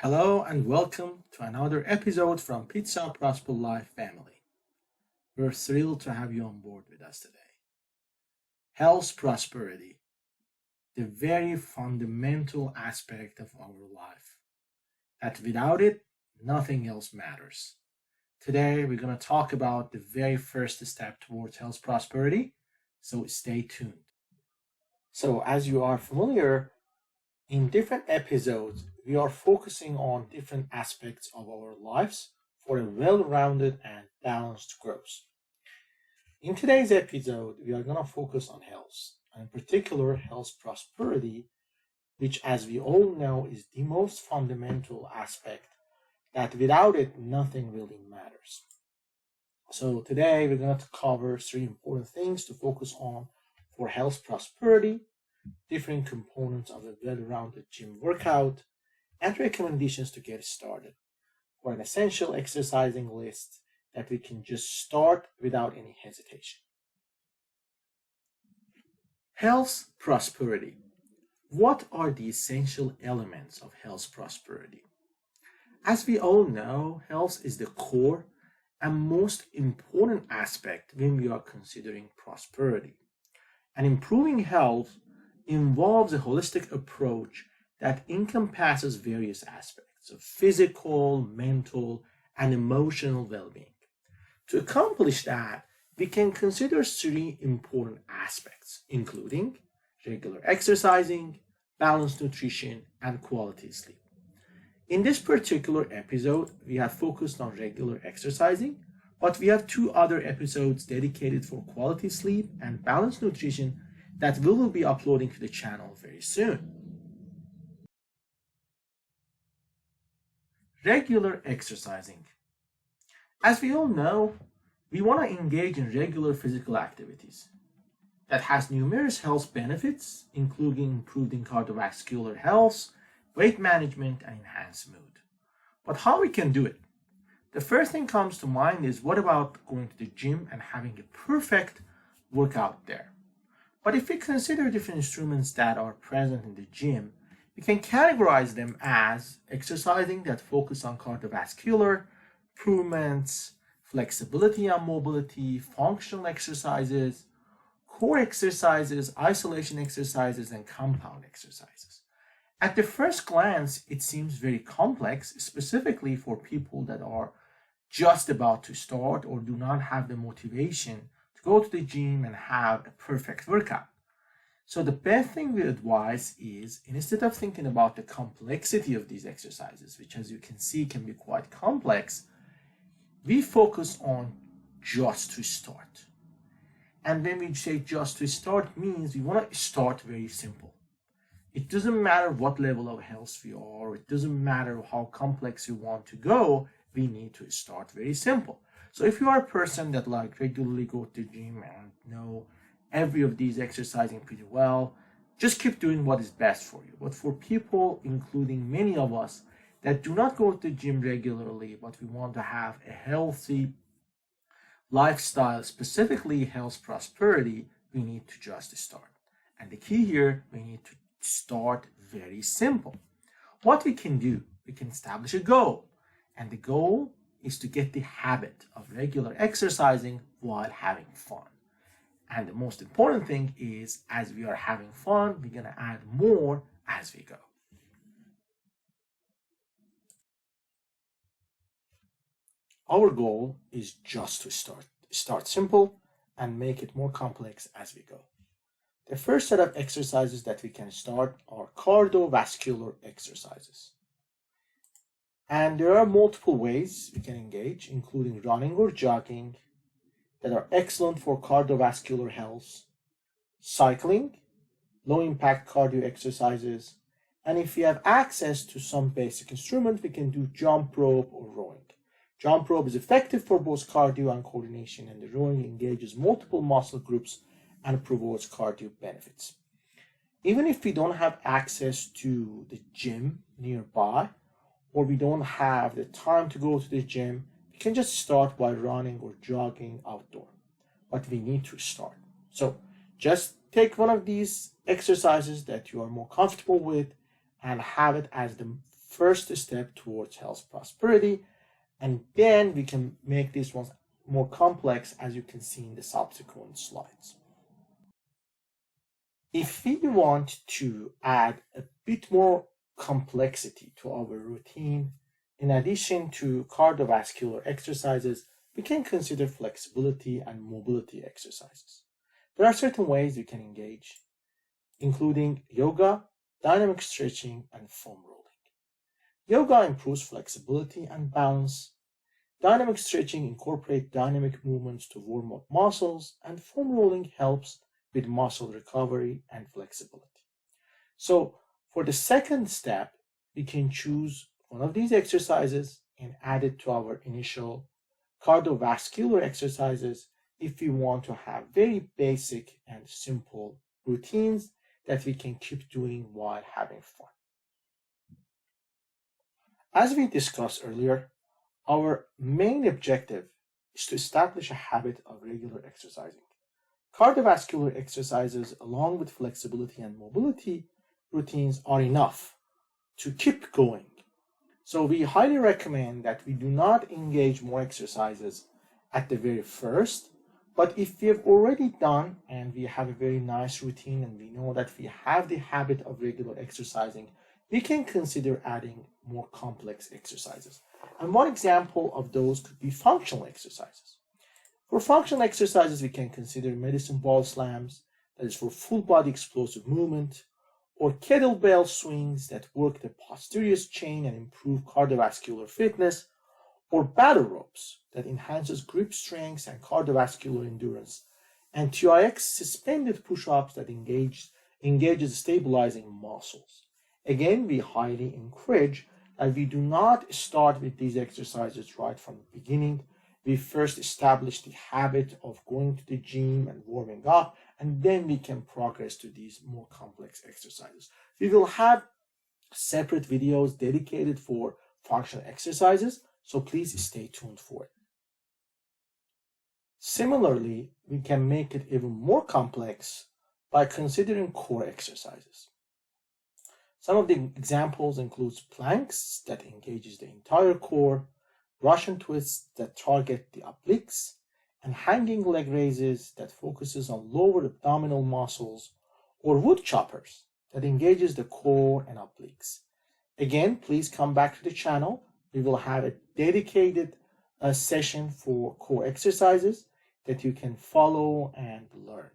Hello and welcome to another episode from PizzaProsper Life family. We're thrilled to have you on board with us today. Health prosperity, the very fundamental aspect of our life, that without it, nothing else matters. Today, we're going to talk about the very first step towards health prosperity, so stay tuned. So, as you are familiar, in different episodes, we are focusing on different aspects of our lives for a well-rounded and balanced growth. In today's episode, we are going to focus on health, and in particular, health prosperity, which, as we all know, is the most fundamental aspect that without it, nothing really matters. So today, we're going to cover three important things to focus on for health prosperity, different components of a well-rounded gym workout, and recommendations to get started for an essential exercising list that we can just start without any hesitation. Health prosperity. What are the essential elements of health prosperity? As we all know, health is the core and most important aspect when we are considering prosperity. And improving health involves a holistic approach that encompasses various aspects of physical, mental, and emotional well-being. To accomplish that, we can consider three important aspects, including regular exercising, balanced nutrition, and quality sleep. In this particular episode, we have focused on regular exercising, but we have two other episodes dedicated for quality sleep and balanced nutrition that we will be uploading to the channel very soon. Regular exercising. As we all know, we want to engage in regular physical activities that has numerous health benefits, including improving cardiovascular health, weight management, and enhanced mood. But how we can do it? The first thing comes to mind is, what about going to the gym and having a perfect workout there? But if we consider different instruments that are present in the gym, we can categorize them as exercising that focus on cardiovascular improvements, flexibility and mobility, functional exercises, core exercises, isolation exercises, and compound exercises. At the first glance, it seems very complex, specifically for people that are just about to start or do not have the motivation to go to the gym and have a perfect workout. So the best thing we advise is, instead of thinking about the complexity of these exercises, which as you can see can be quite complex, we focus on just to start. And when we say just to start, means we want to start very simple. It doesn't matter what level of health we are, it doesn't matter how complex you want to go, we need to start very simple. So if you are a person that regularly go to the gym and know every of these exercising pretty well, just keep doing what is best for you. But for people, including many of us, that do not go to the gym regularly, but we want to have a healthy lifestyle, specifically health prosperity, we need to just start. And the key here, we need to start very simple. What we can do, we can establish a goal. And the goal is to get the habit of regular exercising while having fun. And the most important thing is, as we are having fun, we're going to add more as we go. Our goal is just to start. Start simple and make it more complex as we go. The first set of exercises that we can start are cardiovascular exercises. And there are multiple ways we can engage, including running or jogging, that are excellent for cardiovascular health, cycling, low-impact cardio exercises, and if we have access to some basic instrument, we can do jump rope or rowing. Jump rope is effective for both cardio and coordination, and the rowing engages multiple muscle groups and promotes cardio benefits. Even if we don't have access to the gym nearby, or we don't have the time to go to the gym, we can just start by running or jogging outdoor. But we need to start. So just take one of these exercises that you are more comfortable with and have it as the first step towards health prosperity, and then we can make these ones more complex, as you can see in the subsequent slides. If we want to add a bit more complexity to our routine, in addition to cardiovascular exercises, we can consider flexibility and mobility exercises. There are certain ways we can engage, including yoga, dynamic stretching, and foam rolling. Yoga improves flexibility and balance. Dynamic stretching incorporates dynamic movements to warm up muscles, and foam rolling helps with muscle recovery and flexibility. So for the second step, we can choose one of these exercises and add it to our initial cardiovascular exercises if we want to have very basic and simple routines that we can keep doing while having fun. As we discussed earlier, our main objective is to establish a habit of regular exercising. Cardiovascular exercises, along with flexibility and mobility routines, are enough to keep going. So we highly recommend that we do not engage more exercises at the very first, but if we have already done and we have a very nice routine and we know that we have the habit of regular exercising, we can consider adding more complex exercises. And one example of those could be functional exercises. For functional exercises, we can consider medicine ball slams, that is for full body explosive movement, or kettlebell swings that work the posterior chain and improve cardiovascular fitness, or battle ropes that enhances grip strength and cardiovascular endurance, and TRX suspended push-ups that engages stabilizing muscles. Again, we highly encourage that we do not start with these exercises right from the beginning. We first establish the habit of going to the gym and warming up, and then we can progress to these more complex exercises. We will have separate videos dedicated for functional exercises, so please stay tuned for it. Similarly, we can make it even more complex by considering core exercises. Some of the examples include planks that engages the entire core, Russian twists that target the obliques, and hanging leg raises that focuses on lower abdominal muscles, or wood choppers that engages the core and obliques. Again, please come back to the channel. We will have a dedicated session for core exercises that you can follow and learn.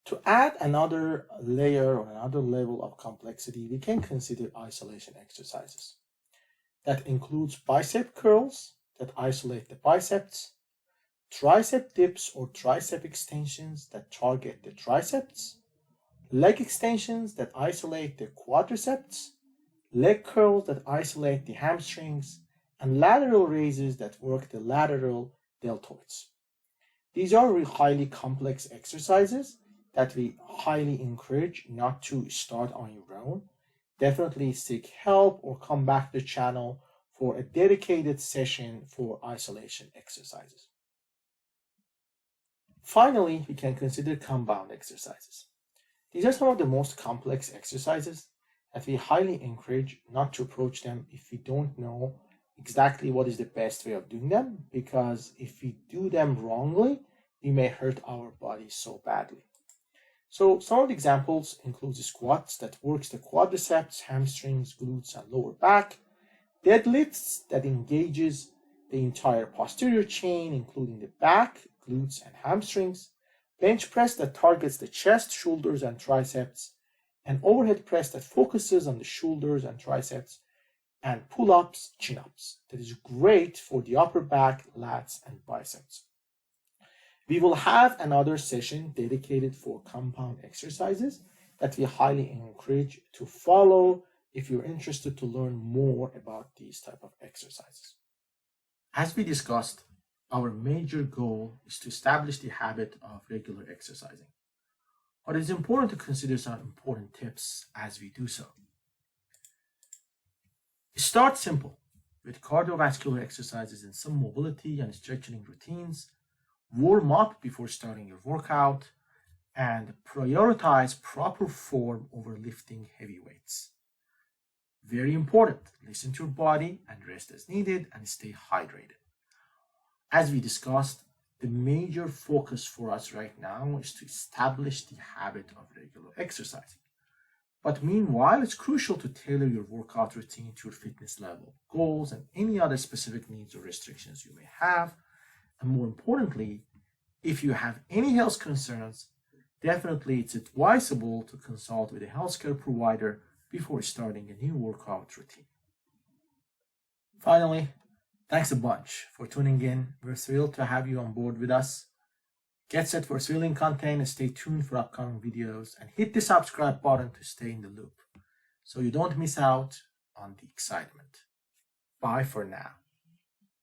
To add another layer or another level of complexity, we can consider isolation exercises. That includes bicep curls that isolate the biceps, tricep dips or tricep extensions that target the triceps, leg extensions that isolate the quadriceps, leg curls that isolate the hamstrings, and lateral raises that work the lateral deltoids. These are highly complex exercises that we highly encourage not to start on your own. Definitely seek help or come back to the channel for a dedicated session for isolation exercises. Finally, we can consider compound exercises. These are some of the most complex exercises that we highly encourage not to approach them if we don't know exactly what is the best way of doing them, because if we do them wrongly, we may hurt our body so badly. So some of the examples include the squats that works the quadriceps, hamstrings, glutes, and lower back, deadlifts that engages the entire posterior chain, including the back, glutes, and hamstrings, bench press that targets the chest, shoulders, and triceps, and overhead press that focuses on the shoulders and triceps, and pull-ups, chin-ups that is great for the upper back, lats, and biceps. We will have another session dedicated for compound exercises that we highly encourage to follow if you're interested to learn more about these type of exercises. As we discussed, our major goal is to establish the habit of regular exercising. But it's important to consider some important tips as we do so. Start simple with cardiovascular exercises and some mobility and stretching routines. Warm up before starting your workout, and prioritize proper form over lifting heavy weights. Very important. Listen to your body and rest as needed and stay hydrated. As we discussed, the major focus for us right now is to establish the habit of regular exercising. But meanwhile, it's crucial to tailor your workout routine to your fitness level, goals, and any other specific needs or restrictions you may have. And more importantly, if you have any health concerns, definitely it's advisable to consult with a healthcare provider before starting a new workout routine. Finally, thanks a bunch for tuning in. We're thrilled to have you on board with us. Get set for thrilling content and stay tuned for upcoming videos, and hit the subscribe button to stay in the loop so you don't miss out on the excitement. Bye for now.